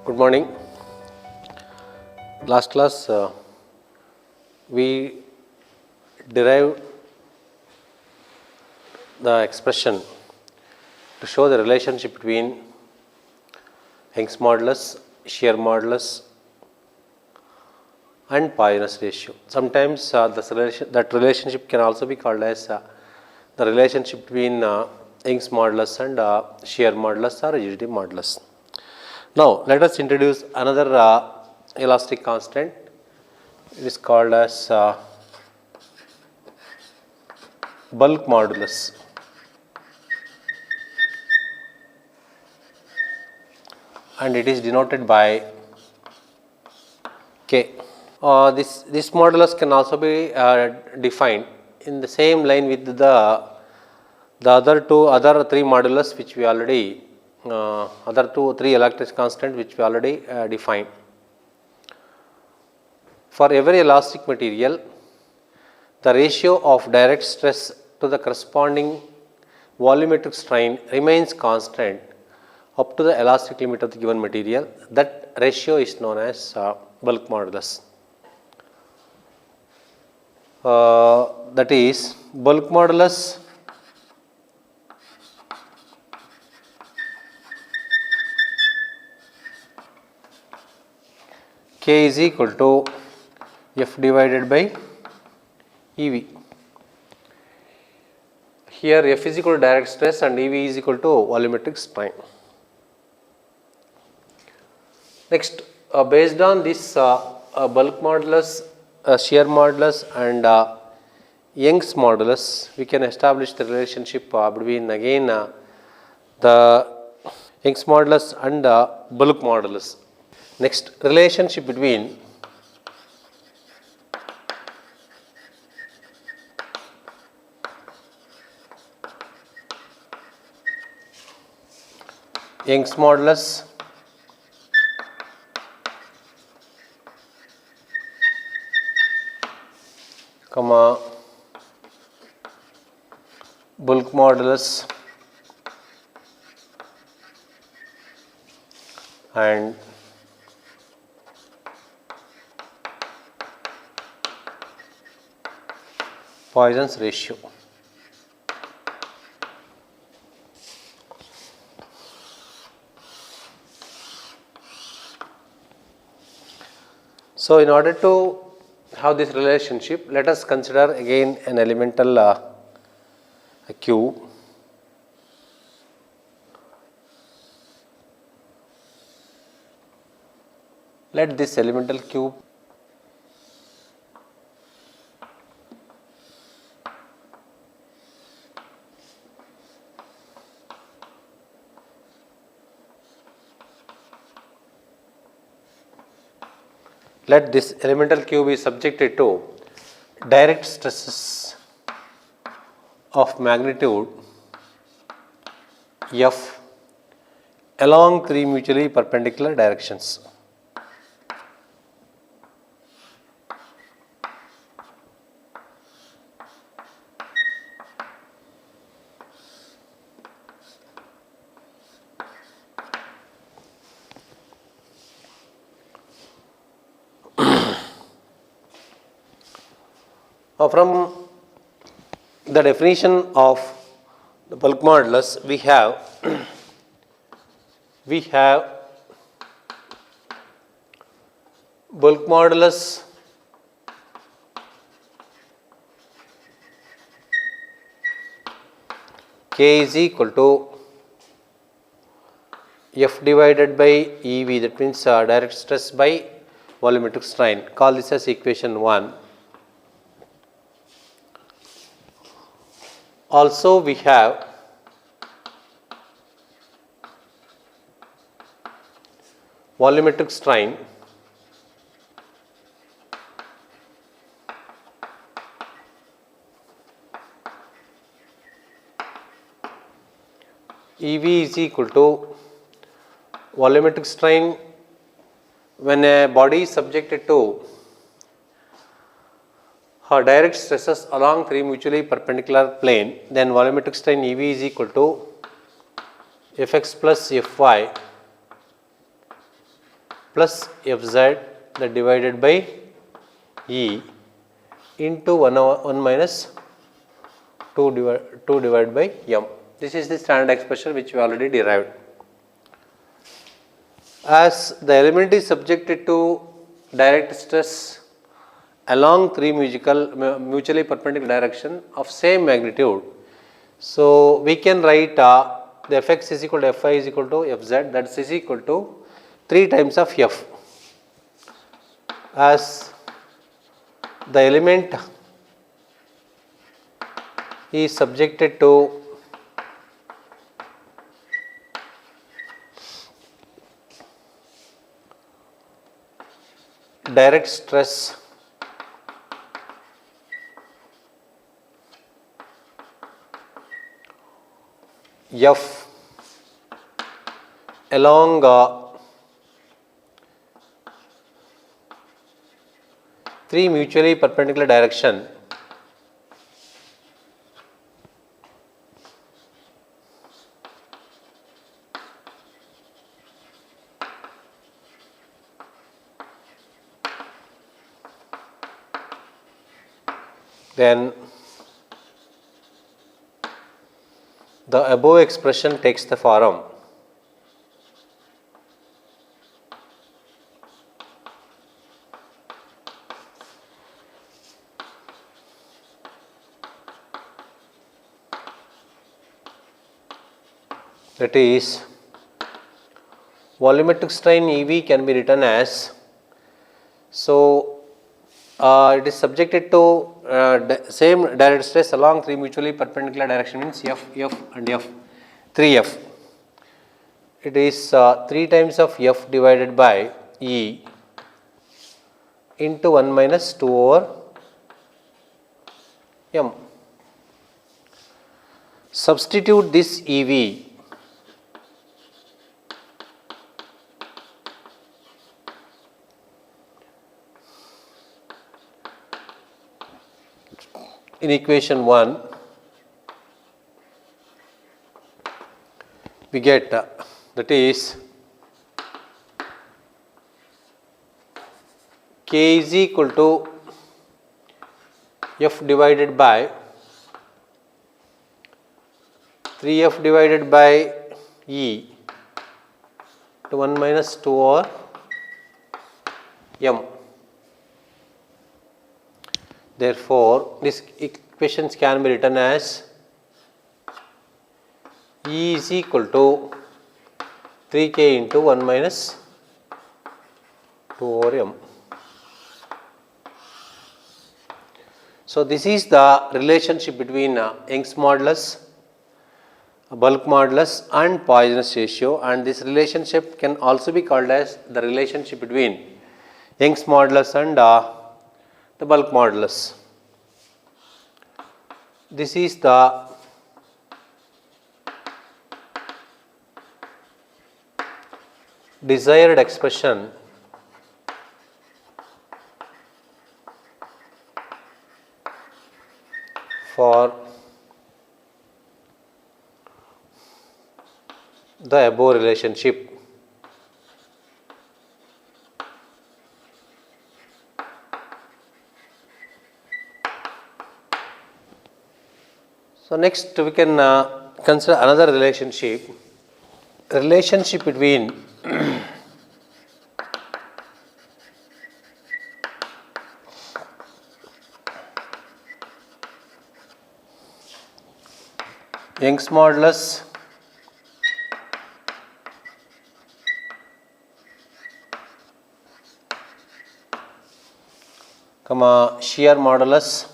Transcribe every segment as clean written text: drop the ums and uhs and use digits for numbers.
Good morning. Last class we derived the expression to show the relationship between Young's modulus, shear modulus and Poisson ratio. Sometimes that relationship can also be called as the relationship between Young's modulus and shear modulus or rigidity modulus. Now let us introduce another elastic constant. It is called as bulk modulus. And it is denoted by K. This modulus can also be defined in the same line with the other three modulus which we already three elastic constant which we already defined. For every elastic material, the ratio of direct stress to the corresponding volumetric strain remains constant up to the elastic limit of the given material. That ratio is known as bulk modulus. That is, bulk modulus K is equal to F divided by EV. Here F is equal to direct stress and EV is equal to volumetric strain. Next, based on this bulk modulus, shear modulus and Young's modulus, we can establish the relationship between again the Young's modulus and bulk modulus. Next, relationship between Young's modulus comma bulk modulus and Poisson's ratio. So, in order to have this relationship, let us consider again an elemental cube. Let this elemental cube elemental cube is subjected to direct stresses of magnitude F along three mutually perpendicular directions. From the definition of the bulk modulus, we have bulk modulus K is equal to F divided by EV, that means direct stress by volumetric strain. Call this as equation 1. Also we have volumetric strain EV is equal to volumetric strain when a body is subjected to direct stresses along three mutually perpendicular plane, then volumetric strain EV is equal to Fx plus Fy plus Fz that divided by E into 1 minus 2 divided by M. This is the standard expression which we already derived. As the element is subjected to direct stress along three mutually perpendicular direction of same magnitude, so we can write the Fx is equal to Fy is equal to Fz, that is equal to 3 times of F. As the element is subjected to direct stress F along three mutually perpendicular direction, then the above expression takes the form that is volumetric strain EV can be written as, so it is subjected to same direct stress along three mutually perpendicular direction, means F, F and F, 3F. It is 3 times of F divided by E into 1 minus 2 over M. Substitute this EV in equation 1, we get that is K is equal to F divided by 3F divided by E to 1 minus 2 over M. Therefore, these equations can be written as E is equal to 3K into 1 minus 2 over M. So, this is the relationship between Young's modulus, bulk modulus and Poisson's ratio, and this relationship can also be called as the relationship between Young's modulus and the bulk modulus. This is the desired expression for the above relationship. So, next we can consider another relationship between Young's modulus shear modulus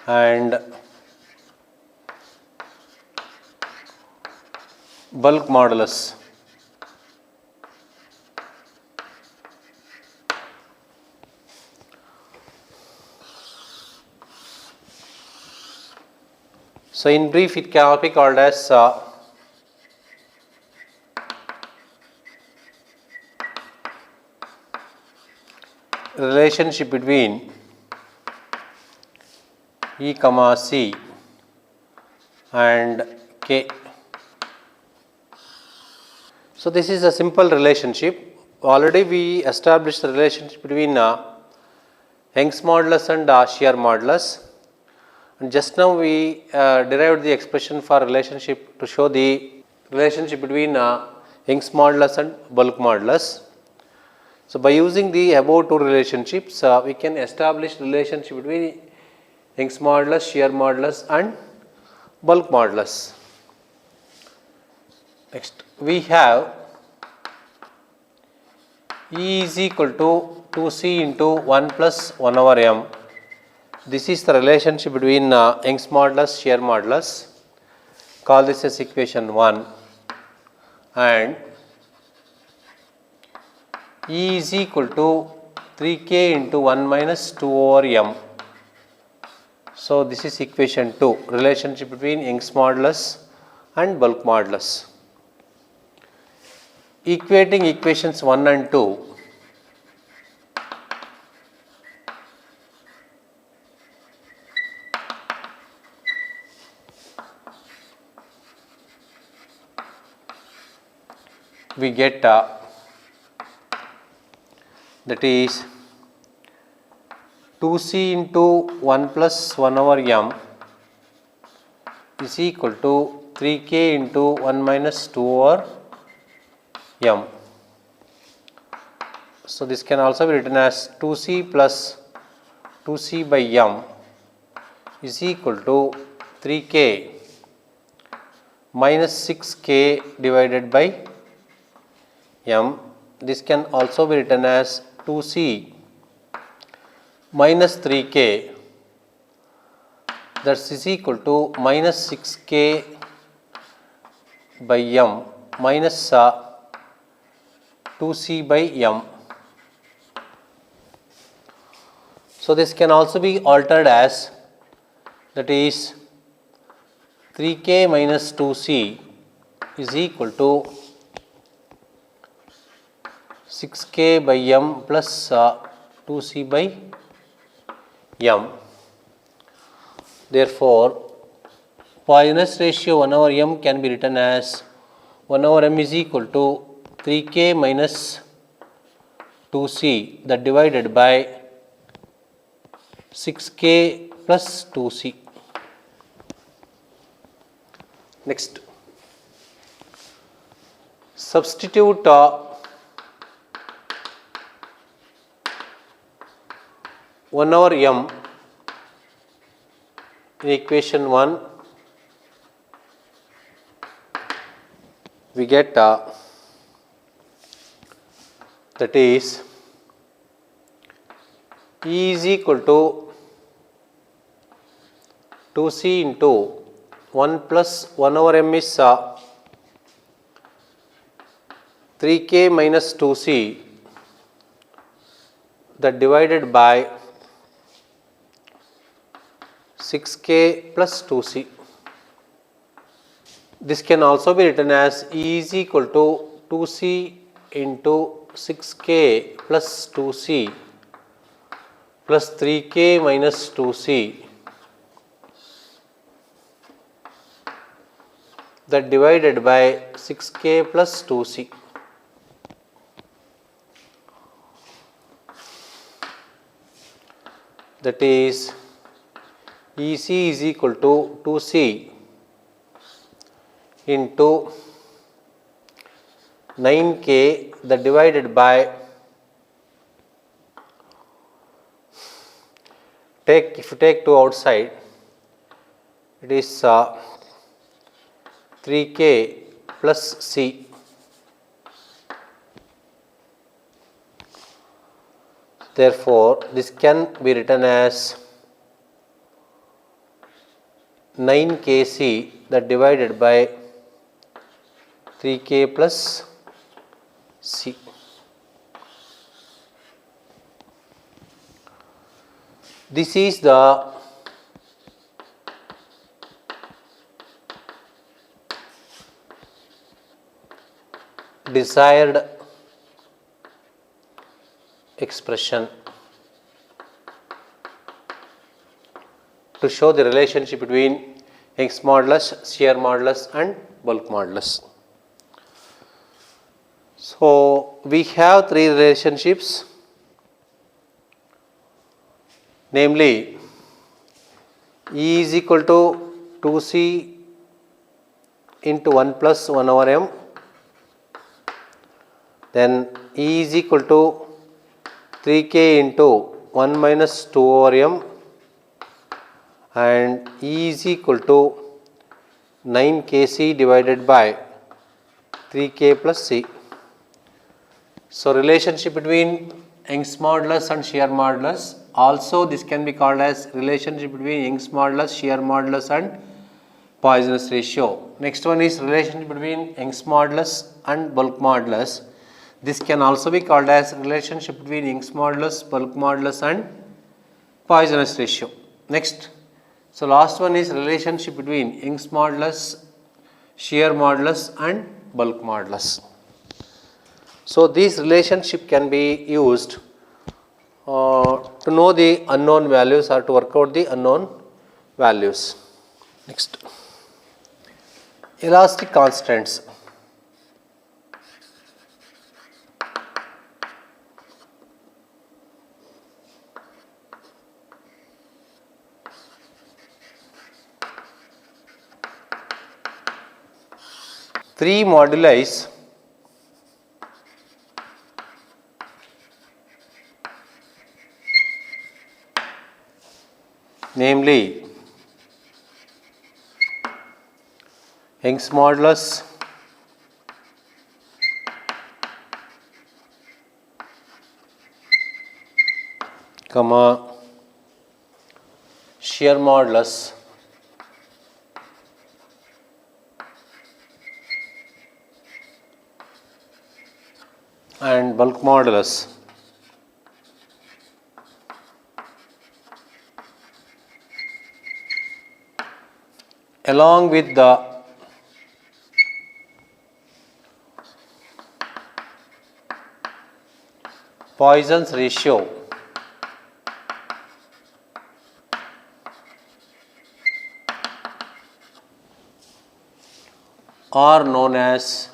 and bulk modulus. So, in brief, it can be called as relationship between E, C and k. So this is a simple relationship. Already we established the relationship between Young's modulus and shear modulus, and just now we derived the expression for relationship to show the relationship between Young's modulus and bulk modulus. So by using the above two relationships, we can establish relationship between Young's modulus, shear modulus and bulk modulus. Next we have E is equal to 2C into 1 plus 1 over m. This is the relationship between Young's modulus, shear modulus. Call this as equation 1, and E is equal to 3k into 1 minus 2 over m. So this is equation 2, relationship between Young's modulus and bulk modulus. Equating equations 1 and 2, we get that is 2c into 1 plus 1 over m is equal to 3k into 1 minus 2 over m. So this can also be written as 2c plus 2c by m is equal to 3k minus 6k divided by m. This can also be written as 2c minus 3k, that is equal to minus 6k by m minus 2c by m. So this can also be altered as, that is 3k minus 2c is equal to 6k by m plus 2c by m. Therefore, Poisson ratio 1 over m can be written as 1 over m is equal to 3k minus 2c, that divided by 6k plus 2c. Next, substitute 1 over m in equation 1, we get that is E is equal to 2c into 1 plus 1 over m is 3k minus 2c, that divided by 6k plus 2c. This can also be written as E is equal to 2c into 6k plus 2c plus 3k minus 2c, that divided by 6k plus 2c. That is EC is equal to 2c into 9k, that divided by, if you take 2 outside, it is 3k plus c. Therefore, this can be written as 9kc, that divided by 3k plus c. This is the desired expression to show the relationship between Young's modulus, shear modulus and bulk modulus. So we have three relationships, namely E is equal to 2C into 1 plus 1 over m, then E is equal to 3K into 1 minus 2 over m, and E is equal to 9Kc divided by 3K plus C. So relationship between Young's modulus and shear modulus, also this can be called as relationship between Young's modulus, shear modulus and Poisson's ratio. Next one is relationship between Young's modulus and bulk modulus. This can also be called as relationship between Young's modulus, bulk modulus and Poisson's ratio. Next, so last one is relationship between Young's modulus, shear modulus and bulk modulus. So these relationship can be used to know the unknown values or to work out the unknown values. Next, elastic constants. Three moduli, namely Young's modulus, comma, shear modulus and bulk modulus along with the Poisson's ratio are known as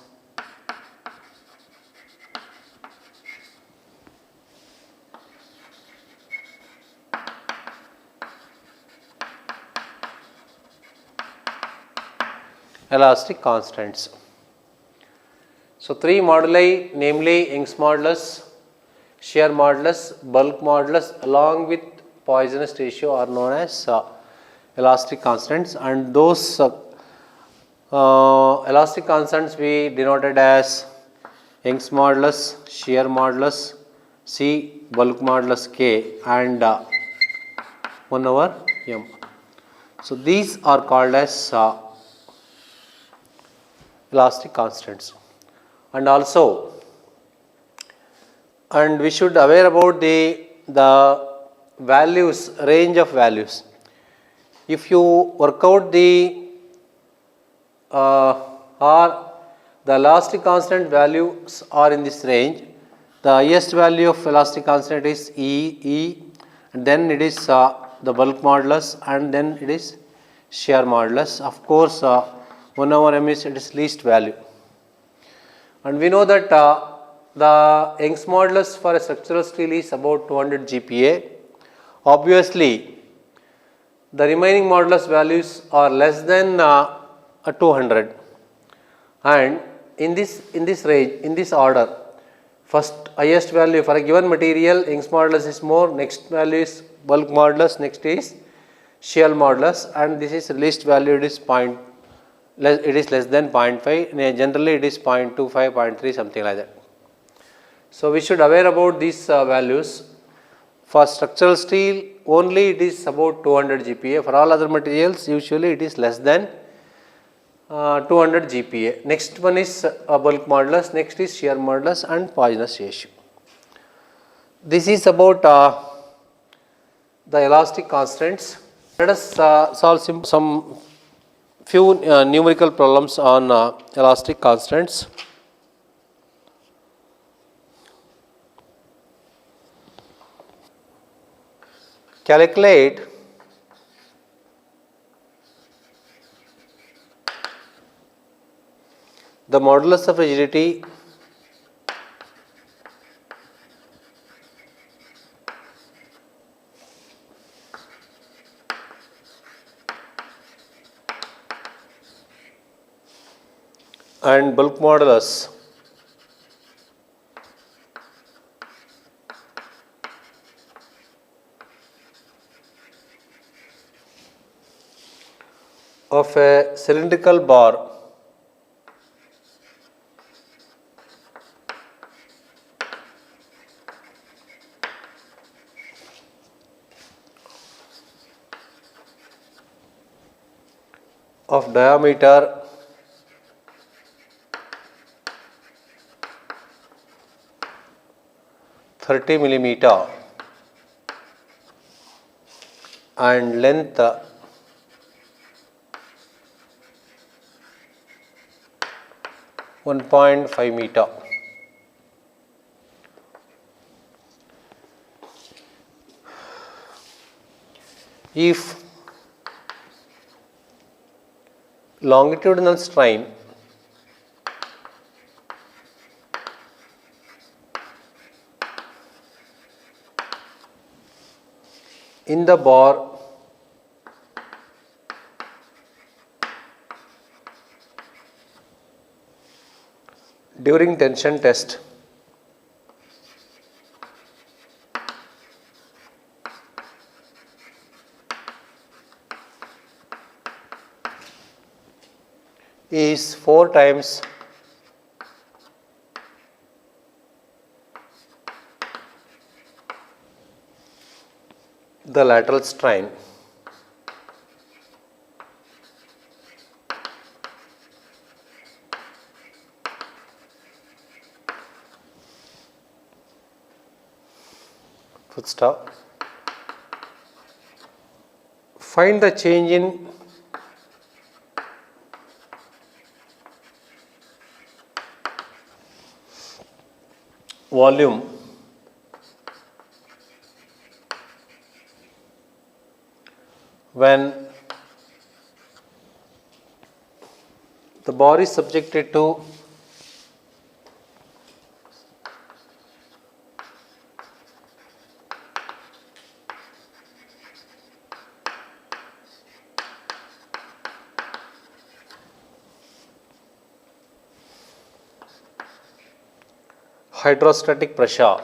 elastic constants. So three moduli, namely Young's modulus, shear modulus, bulk modulus along with Poisson's ratio are known as elastic constants, and those elastic constants we denoted as Young's modulus, shear modulus, C, bulk modulus K and 1 over m. So these are called as elastic constants. And also, and we should aware about the values, range of values. If you work out the the elastic constant values are in this range, the highest value of elastic constant is E, and then it is the bulk modulus, and then it is shear modulus. Of course, 1 over m is its least value. And we know that the Young's modulus for a structural steel is about 200 GPa. Obviously, the remaining modulus values are less than 200, and in this range, in this order, first highest value for a given material, Young's modulus is more, next value is bulk modulus, next is shear modulus, and this is least value, it is less than 0.5, generally it is 0.25, 0.3, something like that. So we should aware about these values. For structural steel only it is about 200 GPa, for all other materials usually it is less than 200 GPa. Next one is bulk modulus, next is shear modulus and Poisson's ratio. This is about the elastic constants. Let us solve some few numerical problems on elastic constants. Calculate The modulus of rigidity and bulk modulus of a cylindrical bar of diameter 30 millimeter and length 1.5 meter. If longitudinal strain in the bar during tension test is 4 times the lateral strain full stop. Find the change in volume when the bar is subjected to hydrostatic pressure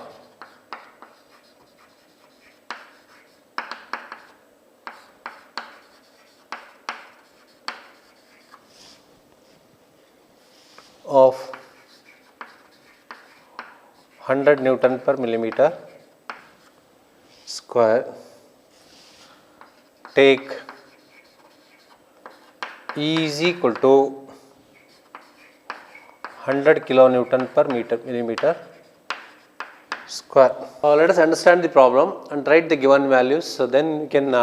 of 100 Newton per millimeter square. Take E is equal to 100 kilonewton per millimeter square. Let us understand the problem and write the given values, so then we can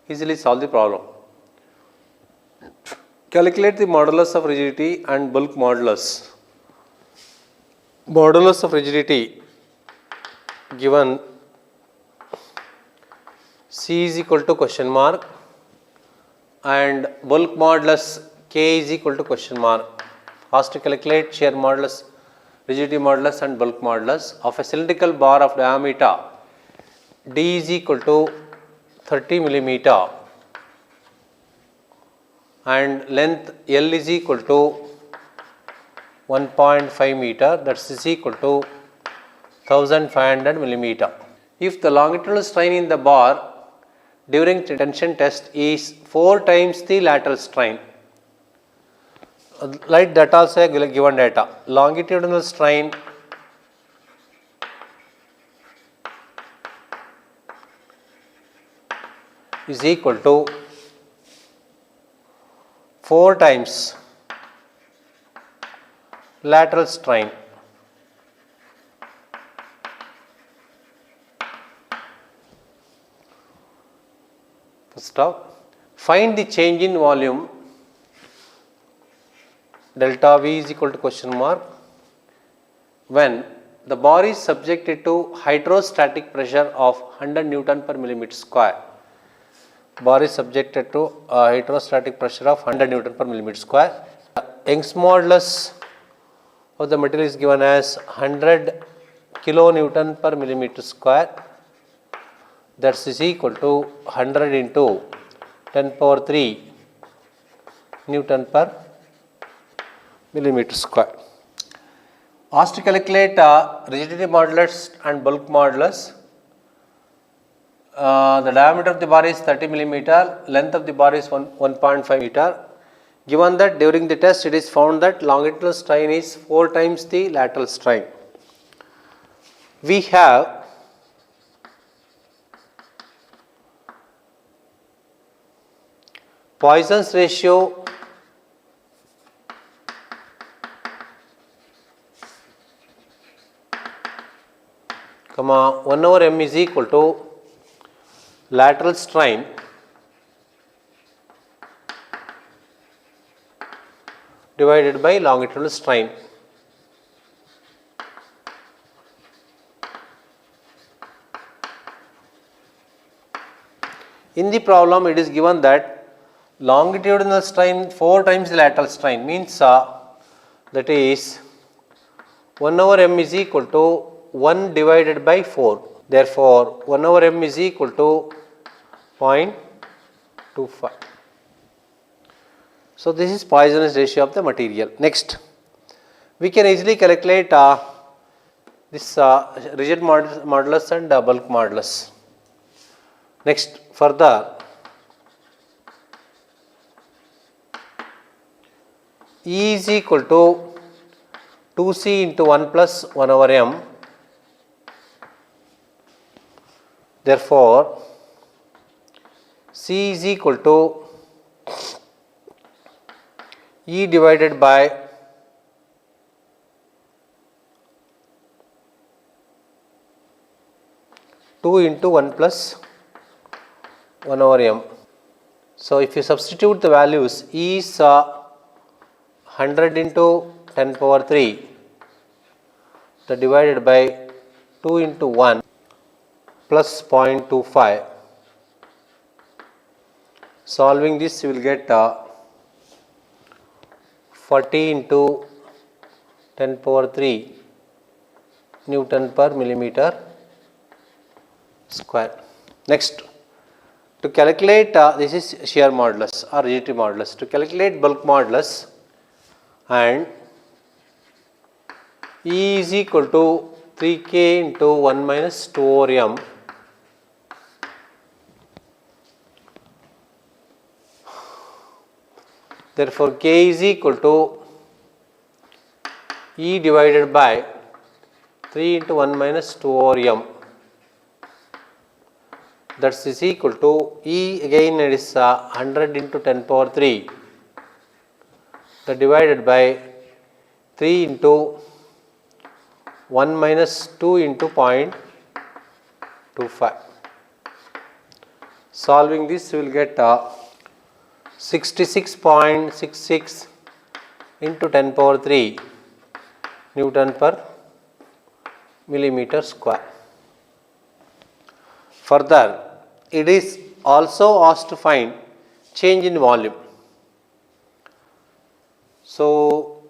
easily solve the problem. Calculate the modulus of rigidity and bulk modulus. Modulus of rigidity given C is equal to question mark and bulk modulus K is equal to question mark. Asked to calculate shear modulus, rigidity modulus and bulk modulus of a cylindrical bar of diameter D is equal to 30 millimeter and length L is equal to 1.5 meter, that is equal to 1500 millimeter. If the longitudinal strain in the bar during tension test is 4 times the lateral strain, like that also given data. Longitudinal strain is equal to 4 times lateral strain. Stop. Find the change in volume delta V is equal to question mark when the bar is subjected to hydrostatic pressure of 100 Newton per millimeter square. Bar is subjected to hydrostatic pressure of 100 Newton per millimeter square. Young's modulus of the material is given as 100 kilonewton per millimeter square. That is equal to 100 into 10 power 3 Newton per millimeter square. Asked to calculate rigidity modulus and bulk modulus. The diameter of the bar is 30 millimeter, length of the bar is 1.5 meter. Given that during the test it is found that longitudinal strain is 4 times the lateral strain. We have Poisson's ratio comma 1 over m is equal to lateral strain divided by longitudinal strain. In the problem it is given that longitudinal strain 4 times the lateral strain means that is 1 over m is equal to 1 divided by 4. Therefore, 1 over m is equal to 0.25. So, this is Poisson's ratio of the material. Next, we can easily calculate this rigid modulus and bulk modulus. Next, further, E is equal to 2c into 1 plus 1 over m. Therefore, C is equal to E divided by two into 1 plus 1 over m. So, if you substitute the values, E is 100 into 10 power 3 that divided by 2 into 1 plus 0.25. Solving this, you will get 40 into 10 power 3 Newton per millimeter square. Next, to calculate this is shear modulus or rigidity modulus. To calculate bulk modulus, and E is equal to 3k into 1 minus 2 over m. Therefore, k is equal to E divided by 3 into 1 minus 2 over m. That is equal to E, again it is 100 into 10 power 3 that divided by 3 into 1 minus 2 into 0.25. Solving this, you will get 66.66 into 10 power 3 Newton per millimeter square. Further, it is also asked to find change in volume. So,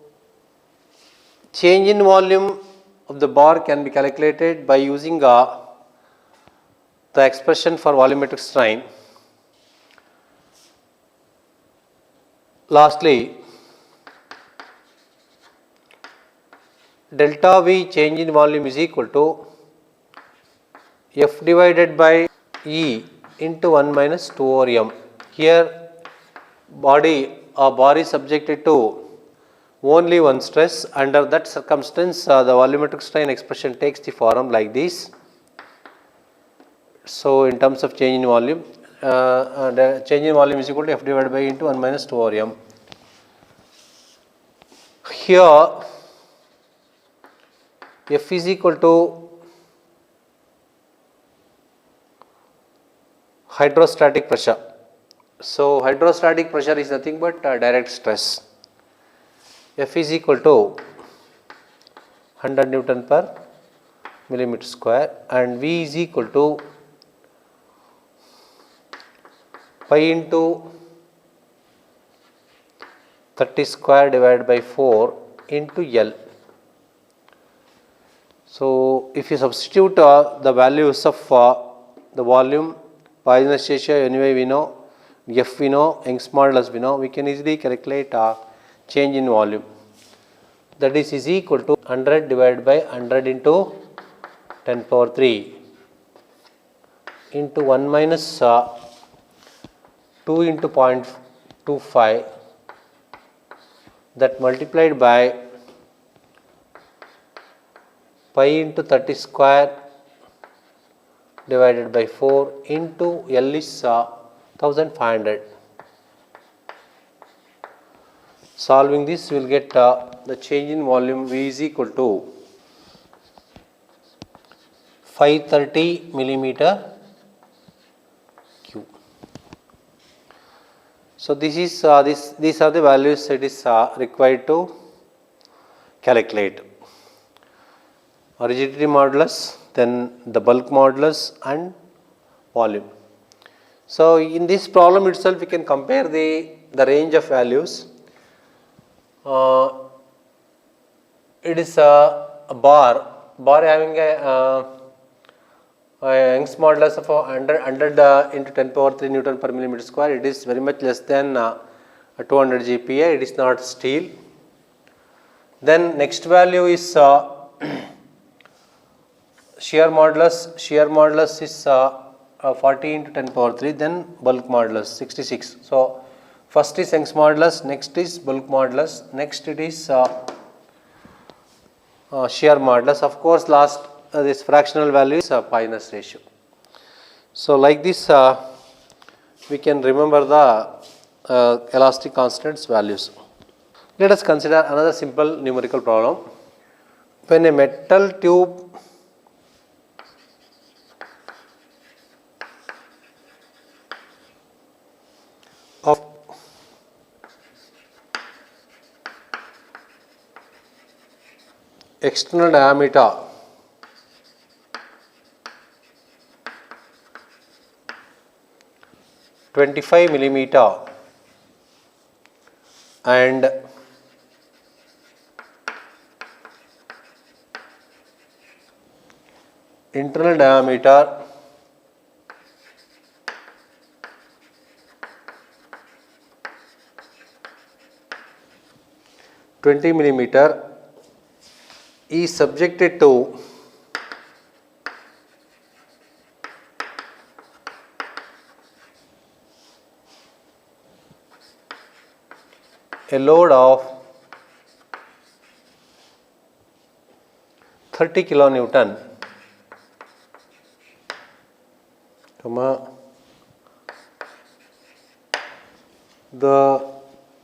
change in volume of the bar can be calculated by using the expression for volumetric strain. Lastly, delta V change in volume is equal to F divided by E into 1 minus 2 over m. Here bar is subjected to only one stress. Under that circumstance, the volumetric strain expression takes the form like this. So, in terms of change in volume, the change in volume is equal to F divided by into 1 minus 2 over m. Here F is equal to hydrostatic pressure. So, hydrostatic pressure is nothing but direct stress. F is equal to 100 Newton per millimeter square, and V is equal to pi into 30 square divided by 4 into L. So if you substitute the values of the volume, Poisson's ratio, anyway we know, F we know, Young's modulus we know, we can easily calculate change in volume. That is equal to 100 divided by 100 into 10 power 3 into 1 minus 2 into 0.25, that multiplied by pi into 30 square divided by 4 into L is 1500. Solving this, we will get the change in volume V is equal to 530 millimeter cube. So this is these are the values it is required to calculate. Rigidity modulus, then the bulk modulus and volume. So in this problem itself we can compare the range of values. It is a bar having a Young's modulus of 100 into 10 power 3 Newton per millimeter square. It is very much less than 200 GPa. It is not steel. Then next value is shear modulus. Shear modulus is 40 into 10 power 3. Then bulk modulus 66. So first is Young's modulus, next is bulk modulus, next it is shear modulus. Of course, last this fractional value is Poisson's ratio. So like this, we can remember the elastic constants values. Let us consider another simple numerical problem. When a metal tube of external diameter (25 millimeter) and internal diameter 20 millimeter is subjected to a load of 30 kilonewton, the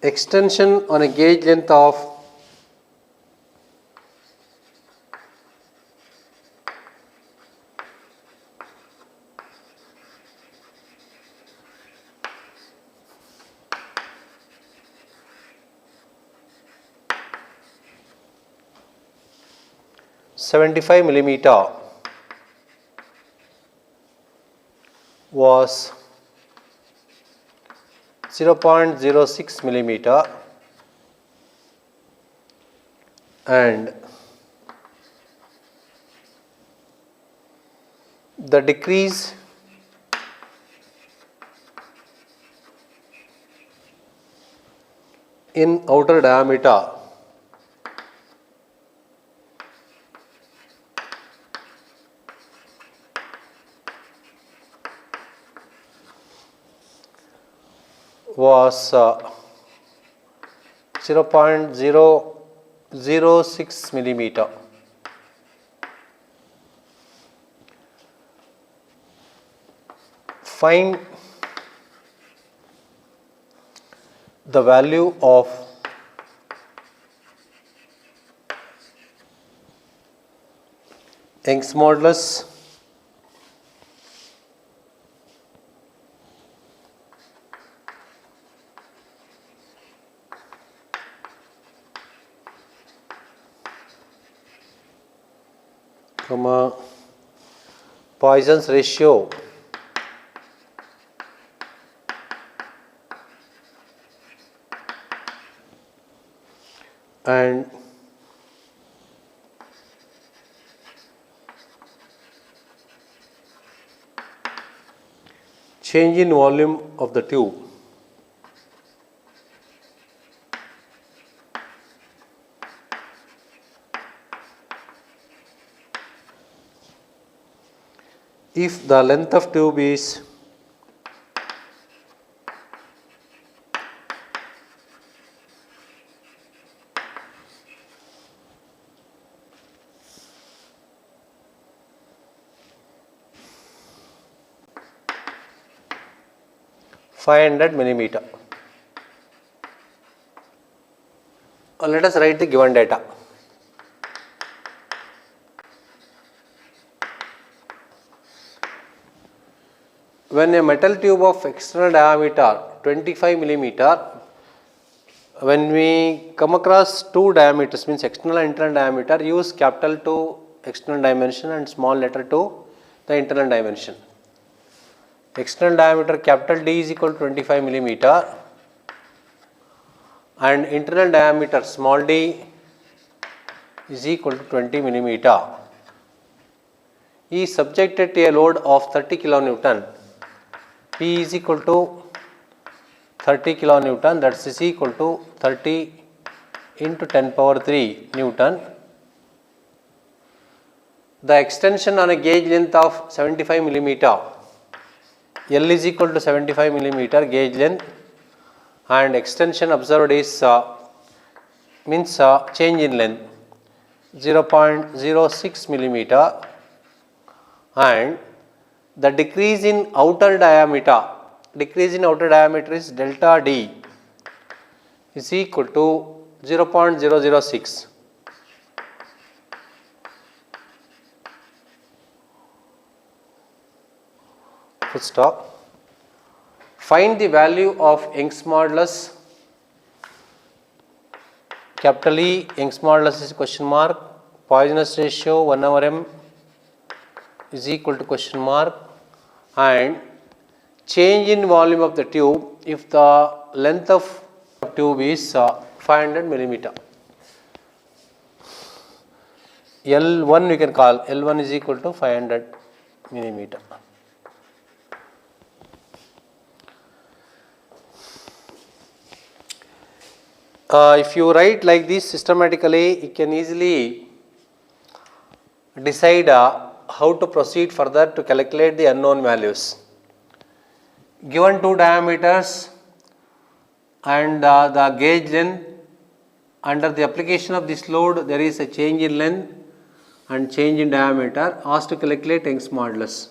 extension on a gauge length of 75 millimeter was 0.06 millimeter and the decrease in outer diameter was 0.006 millimeter. Find the value of Young's modulus Poisson's ratio and change in volume of the tube. If the length of tube is $500 mm. Let us write the given data. When a metal tube of external diameter 25 mm, when we come across two diameters, means external and internal diameter, use capital to external dimension and small letter to the internal dimension. External diameter capital D is equal to 25 mm and internal diameter small d is equal to 20 mm. is subjected to a load of 30 kN. P is equal to 30 kN, that is equal to 30 into 10 power 3 Newton. The extension on a gauge length of 75 mm. L is equal to 75 mm gauge length and extension observed is change in length 0.06 mm and the decrease in outer diameter is delta D is equal to 0.006. Full stop. Find the value of Young's modulus. Capital E, Young's modulus is question mark. Poisson ratio 1/m is equal to question mark. And change in volume of the tube if the length of tube is 500 mm. L1 we can call, L1 is equal to 500 mm. If you write like this systematically, you can easily decide how to proceed further to calculate the unknown values. Given two diameters and the gauge length, under the application of this load there is a change in length and change in diameter, asked to calculate Young's modulus.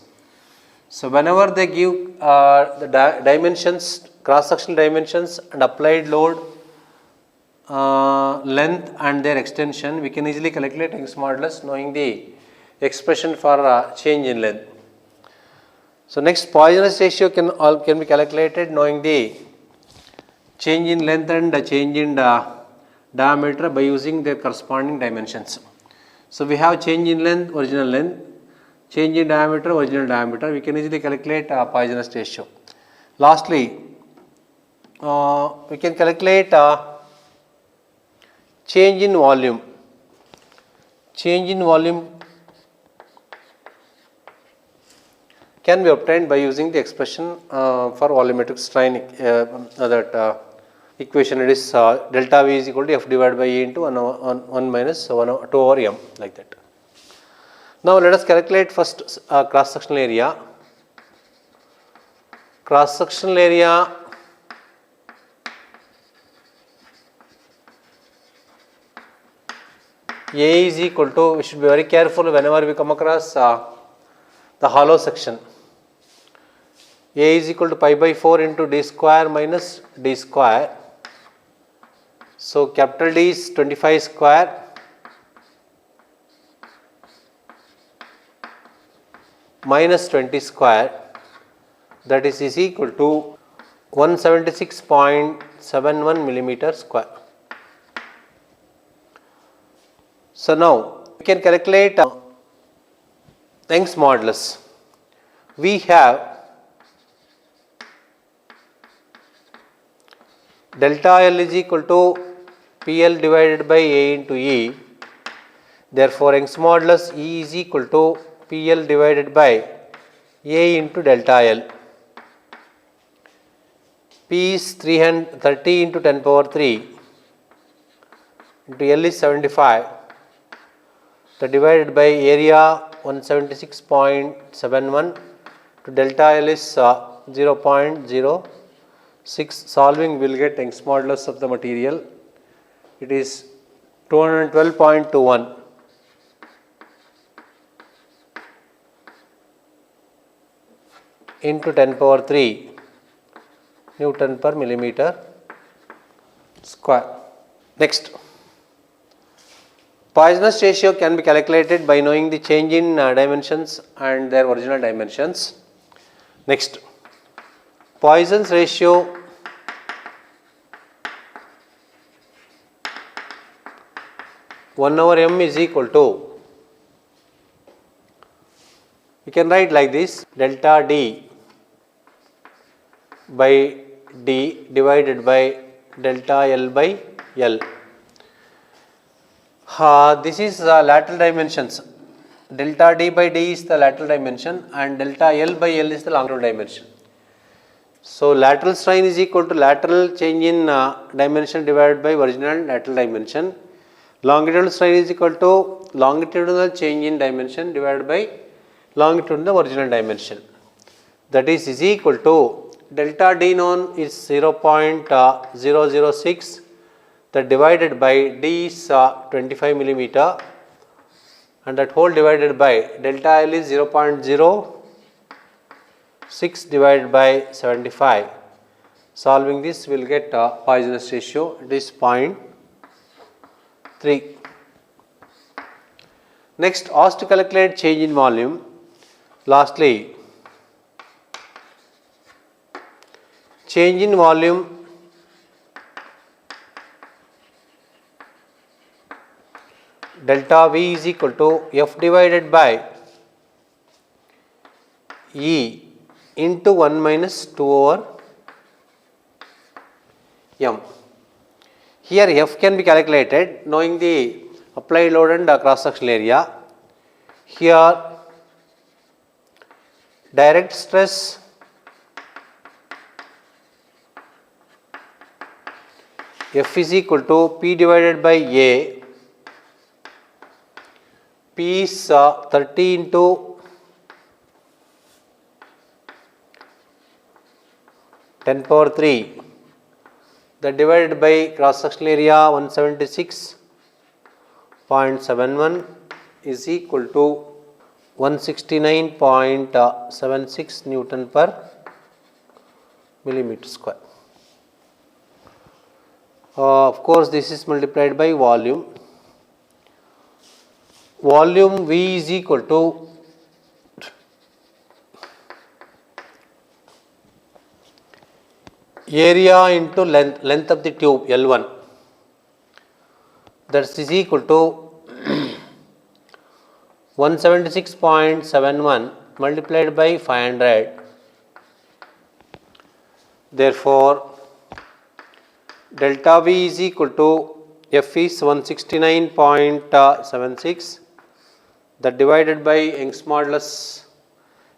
So whenever they give the dimensions, cross-sectional dimensions and applied load, length and their extension, we can easily calculate Young's modulus knowing the expression for change in length. So next, Poisson's ratio can be calculated knowing the change in length and change in diameter by using their corresponding dimensions. So we have change in length, original length, change in diameter, original diameter. We can easily calculate Poisson's ratio. Lastly, we can calculate change in volume. Change in volume can be obtained by using the expression for volumetric strain, that equation. It is delta V is equal to F divided by E into 1 minus 2 over M, like that. Now let us calculate first cross-sectional area. Cross-sectional area A is equal to, we should be very careful whenever we come across the hollow section. A is equal to pi by 4 into d square minus d square. So capital D is 25 square minus 20 square, that is equal to 176.71 millimeter square. So now we can calculate Young's modulus. We have delta L is equal to PL divided by A into E. Therefore, Young's modulus E is equal to PL divided by A into delta L. P is 330 into 10 power 3 into L is 75. The divided by area 176.71 to delta L is 0.06. Solving will get Young's modulus of the material. It is 212.21 into 10 power 3 Newton per millimeter square. Next, Poisson's ratio can be calculated by knowing the change in dimensions and their original dimensions. Next, Poisson's ratio one over m is equal to, we can write like this, delta D by D divided by delta L by L. This is lateral dimensions. Delta D by D is the lateral dimension and delta L by L is the longitudinal dimension. So lateral strain is equal to lateral change in dimension divided by original lateral dimension. Longitudinal strain is equal to longitudinal change in dimension divided by longitudinal original dimension. That is equal to delta D known is 0.006, that divided by D is 25 millimeter, and that whole divided by delta L is 0.06 divided by 75. Solving this will get Poisson's ratio, it is 0.3. Next, asked to calculate change in volume. Lastly, change in volume delta V is equal to F divided by E into 1 minus 2 over M. Here F can be calculated knowing the applied load and cross sectional area. Here direct stress F is equal to P divided by A. P is 30 into 10 power 3, that divided by cross sectional area 176.71 is equal to 169.76 Newton per millimeter square. Of course, this is multiplied by volume. Volume V is equal to area into length of the tube L1, that is equal to 176.71 multiplied by 500. Therefore, delta V is equal to F is 169.76, that divided by Young's modulus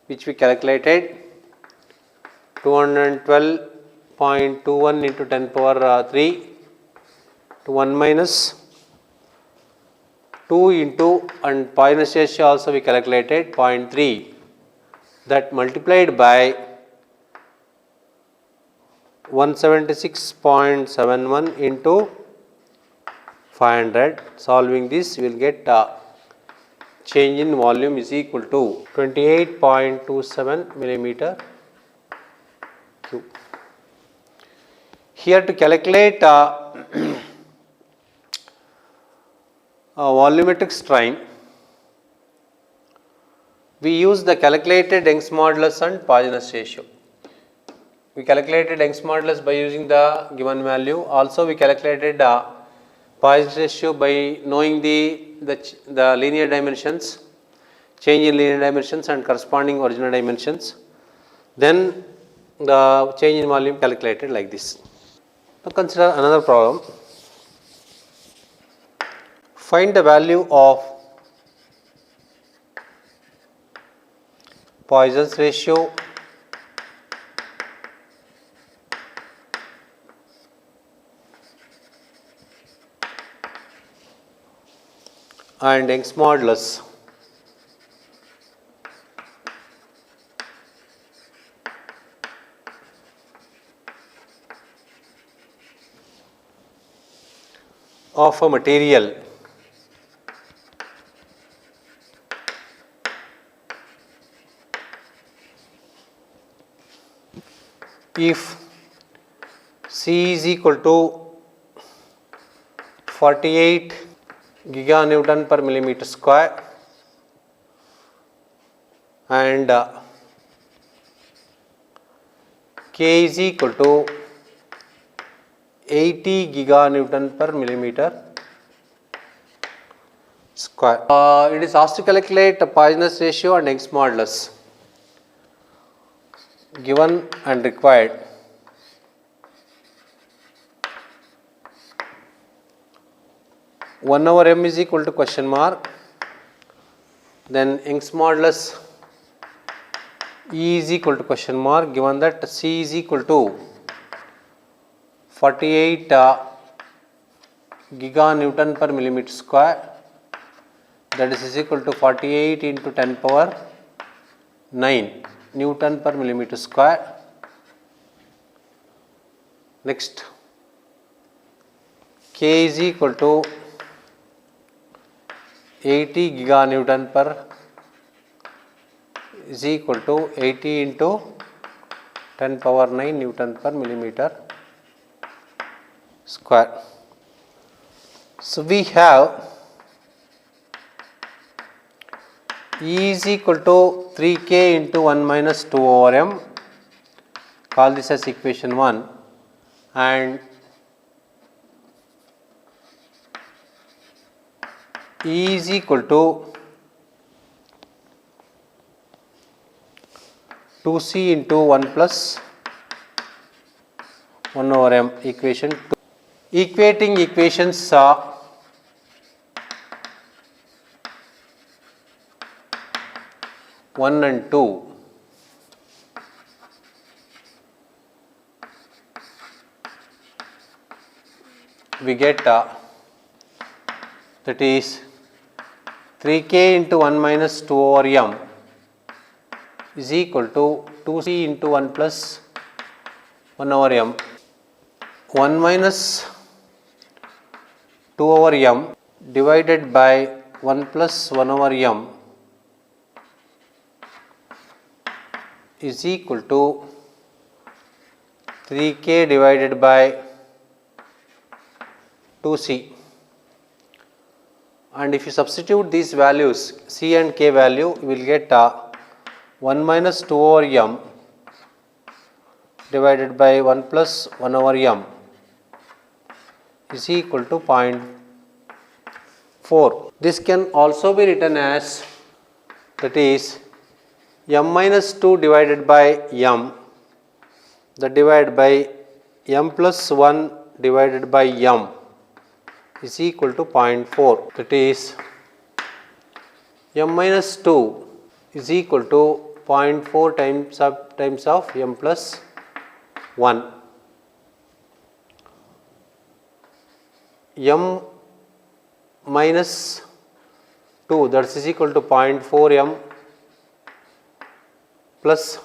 which we calculated 212.21 into 10 power 3 to 1 minus 2 into, and Poisson's ratio also we calculated 0.3, that multiplied by 176.71 into 500. Solving this, we will get change in volume is equal to 28.27 millimeter cube. Here to calculate volumetric strain, we use the calculated Young's modulus and Poisson's ratio. We calculated Young's modulus by using the given value. Also, we calculated Poisson's ratio by knowing the linear dimensions, change in linear dimensions and corresponding original dimensions. Then the change in volume calculated like this. Now consider another problem. Find the value of Poisson's ratio and Young's modulus of a material if C is equal to 48 giganewton per millimeter square and K is equal to 80 giganewton per millimeter square. It is asked to calculate Poisson's ratio and Young's modulus given and required. One over m is equal to question mark, then Young's modulus E is equal to question mark, given that C is equal to 48 giganewton per millimeter square, that is equal to 48 into 10 power 9 Newton per millimeter square. Next, K is equal to 80 giganewton per is equal to 80 into 10 power 9 Newton per millimeter square. So we have E is equal to 3K into 1 minus 2 over m, call this as equation 1, and E is equal to 2C into 1 plus 1 over m, equation 2. Equating equations 1 and 2, we get that is 3K into 1 minus 2 over m is equal to 2C into 1 plus 1 over m. 1 minus 2 over m divided by 1 plus 1 over m is equal to 3K divided by 2C, and if you substitute these values C and K value, you will get 1 minus 2 over m divided by 1 plus 1 over m is equal to 0.4. This can also be written as, that is, m minus 2 divided by m, that divided by m plus 1 divided by m is equal to 0.4. That is, m minus 2 is equal to 0.4 times of m plus 1. M minus 2, that is equal to 0.4 m plus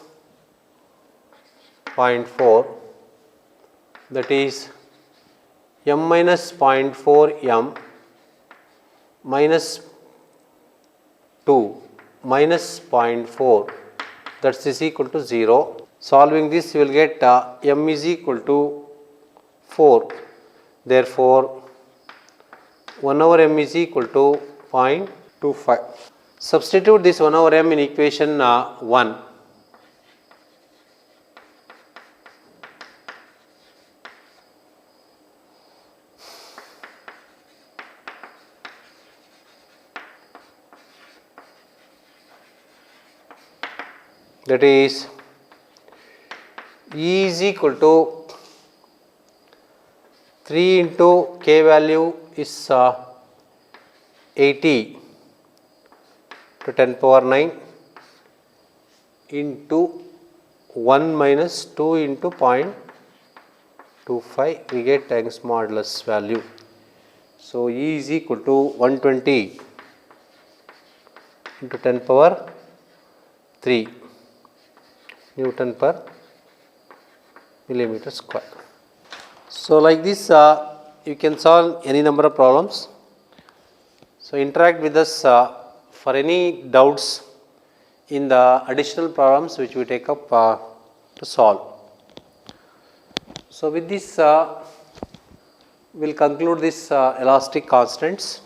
0.4, that is m minus 0.4 m minus 2 minus 0.4, that is equal to 0. Solving this, you will get m is equal to 4. Therefore, 1 over m is equal to 0.25. Substitute this 1 over m in equation 1. That is, E is equal to 3 into K value is 80 to 10 power 9 into 1 minus 2 into 0.25, we get Young's modulus value. So E is equal to 120 into 10 power 3 Newton per millimeter square. So like this you can solve any number of problems. So interact with us for any doubts in the additional problems which we take up to solve. So with this we will conclude this elastic constants.